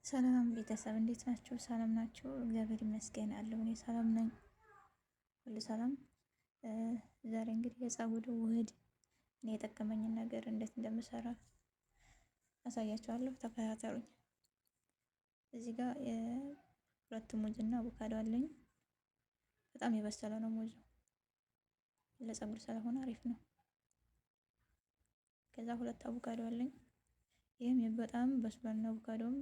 ሰላም ቤተሰብ እንዴት ናችሁ? ሰላም ናችሁ? እግዚአብሔር ይመስገን አለሁ እኔ ሰላም ነኝ። ሁሉ ሰላም። ዛሬ እንግዲህ የፀጉር ውህድ እኔ የጠቀመኝን ነገር እንዴት እንደምሰራ አሳያችኋለሁ። ተከታተሉኝ። እዚህ ጋር ሁለት ሙዝ እና አቮካዶ አለኝ። በጣም የበሰለ ነው ሙዙ፣ ለፀጉር ስለሆነ አሪፍ ነው። ከዛ ሁለት አቮካዶ አለኝ። ይህም በጣም በስሏል ነው አቮካዶም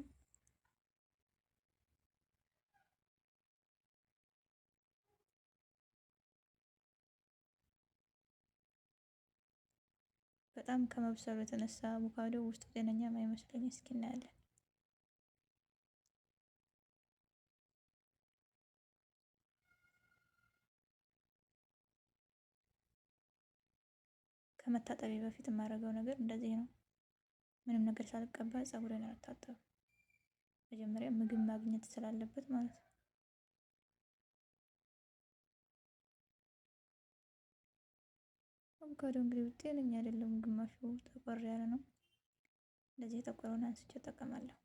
በጣም ከመብሰሉ የተነሳ አቮካዶ ውስጡ ጤነኛም አይመስለኝ። እስኪ እናያለን። ከመታጠቢ በፊት የማደርገው ነገር እንደዚህ ነው። ምንም ነገር ሳልቀባ ፀጉሬን አልታጠብም። መጀመሪያ ምግብ ማግኘት ስላለበት ማለት ነው። አቮካዶ እንግዲህ ጤነኛ አይደለም፣ ግማሹ ጠቆር ያለ ነው። እንደዚህ የጠቆረውን አንስቼ እጠቀማለሁ።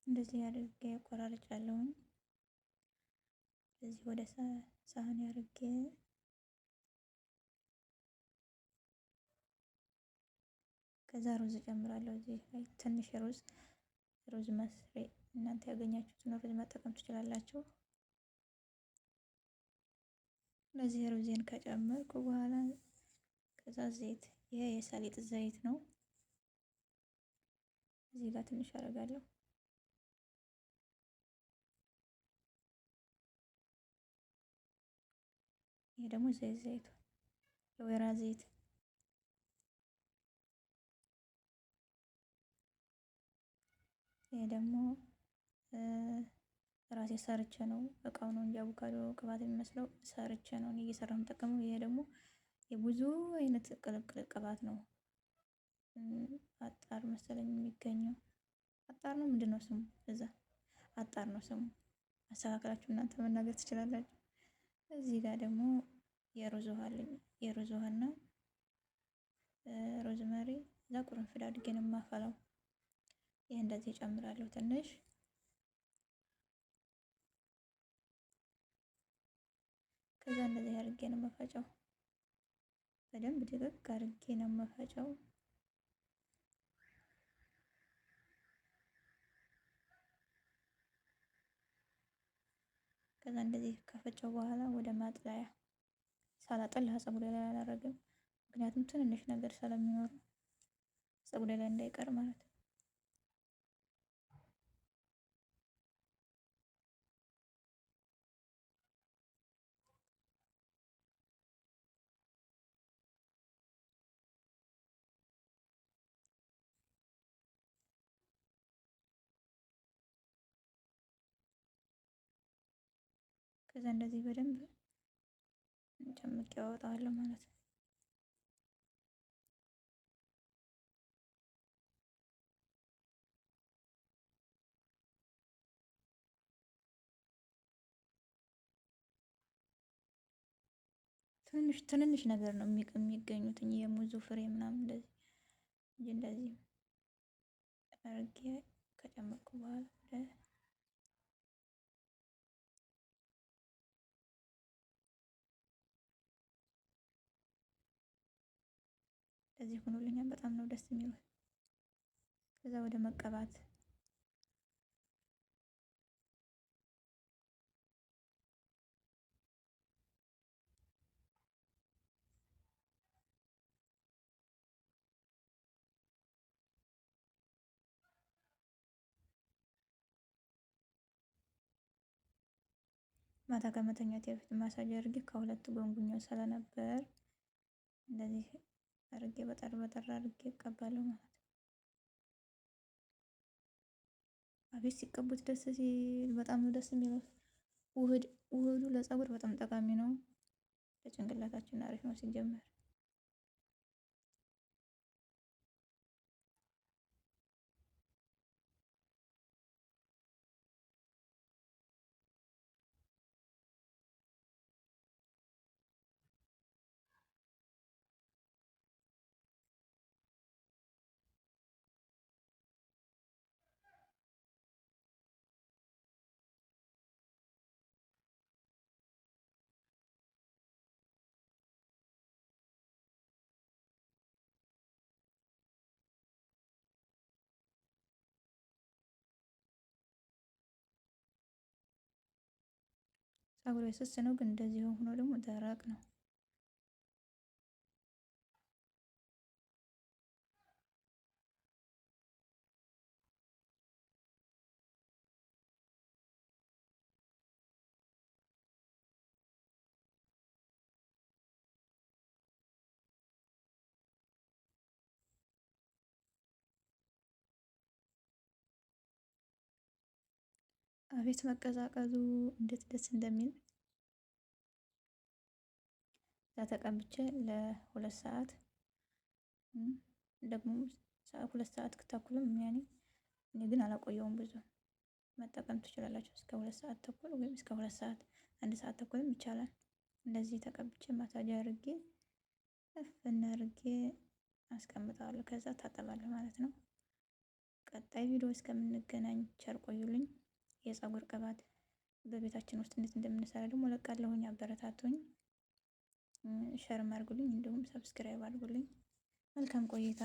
እንደዚህ አድርጌ ቆራርጫለሁኝ። እዚህ ወደ ሳህን አድርጌ ከዛ ሩዝ እጨምራለሁ። እዚህ ላይ ትንሽ ሩዝ መስሪ እናንተ ያገኛችሁትን ሩዝ መጠቀም ትችላላችሁ። ለዚህ ሩዝን ከጨመርኩ በኋላ ከዛ ዘይት፣ ይሄ የሰሊጥ ዘይት ነው። እዚህ ጋር ትንሽ አደርጋለሁ። ይሄ ደግሞ ዘይቱ የወይራ ዘይት። ይሄ ደግሞ ራሴ ሰርቼ ነው፣ እቃው ነው እንጂ አቮካዶ ቅባት የሚመስለው ሰርቼ ነው እኔ እየሰራሁ የምጠቀመው። ይሄ ደግሞ የብዙ አይነት ቅልቅል ቅባት ነው። አጣር መሰለኝ የሚገኘው። አጣር ነው ምንድን ነው ስሙ? እዛ አጣር ነው ስሙ። አስተካክላችሁ እናንተ መናገር ትችላላችሁ። እዚህ ጋር ደግሞ የሩዝ ውሃ አለኝ። የሩዝ ውሃና ሮዝመሪ እዛ ቁርንፍድ አድርጌ ነው የማፈላው። ይሄ እንደዚህ እጨምራለሁ ትንሽ። ከዛ እንደዚህ አድርጌ ነው የምፈጨው። በደንብ ድቅቅ አድርጌ ነው የምፈጨው። ከዛ እንደዚህ ከፈጨው በኋላ ወደ ማጥለያ ሳላጠላ ፀጉሬ ላይ አላደርግም። ምክንያቱም ትንንሽ ነገር ስለሚኖር ፀጉሬ ላይ እንዳይቀር ማለት ነው። ከዛ እንደዚህ በደንብ ጨምቄ አወጣዋለሁ ማለት ነው። ትንንሽ ነገር ነው የሚገኙት የሙዙ ፍሬ ምናምን እንደዚህ እንጂ እንደዚህ አድርጌ ከጨመቅኩ በኋላ እንደዚህ ሆኖልኛል። በጣም ነው ደስ የሚለው። ከዛ ወደ መቀባት ማታ ከመተኛቴ በፊት ማሳጅ አድርጌ ከሁለት ጎንጉኛው ስለነበር እንደዚህ አድርጌ በጠር አድርጌ እቀባለሁ ማለት ነው። አቤት ሲቀቡት ደስ ሲል፣ በጣም ነው ደስ የሚለው። ውህዱ ለፀጉር በጣም ጠቃሚ ነው። ለጭንቅላታችን አሪፍ ነው ሲጀመር። ፀጉሬ ስስ ነው ግን እንደዚህ ሆኖ ደግሞ ደረቅ ነው። አቤት መቀዛቀዙ እንዴት ደስ እንደሚል። እዛ ተቀብቼ ለሁለት ሰዓት ደግሞ 2 ሰዓት ተኩልም ያኔ እኔ ግን አላቆየውም ብዙ። መጠቀም ትችላላችሁ እስከ 2 ሰዓት ተኩል ወይም እስከ 2 ሰዓት 1 ሰዓት ተኩልም ይቻላል። እንደዚህ ተቀብቼ ማሳጅ አድርጌ እፍና አድርጌ አስቀምጠዋለሁ። ከዛ ታጠባለሁ ማለት ነው። ቀጣይ ቪዲዮ እስከምንገናኝ ቸር ቆዩልኝ። የፀጉር ቅባት በቤታችን ውስጥ እንዴት እንደምንሰራ ደግሞ እለቃለሁኝ። አበረታቱኝ፣ ሸርም አድርጉልኝ፣ እንዲሁም ሰብስክራይብ አድርጉልኝ። መልካም ቆይታ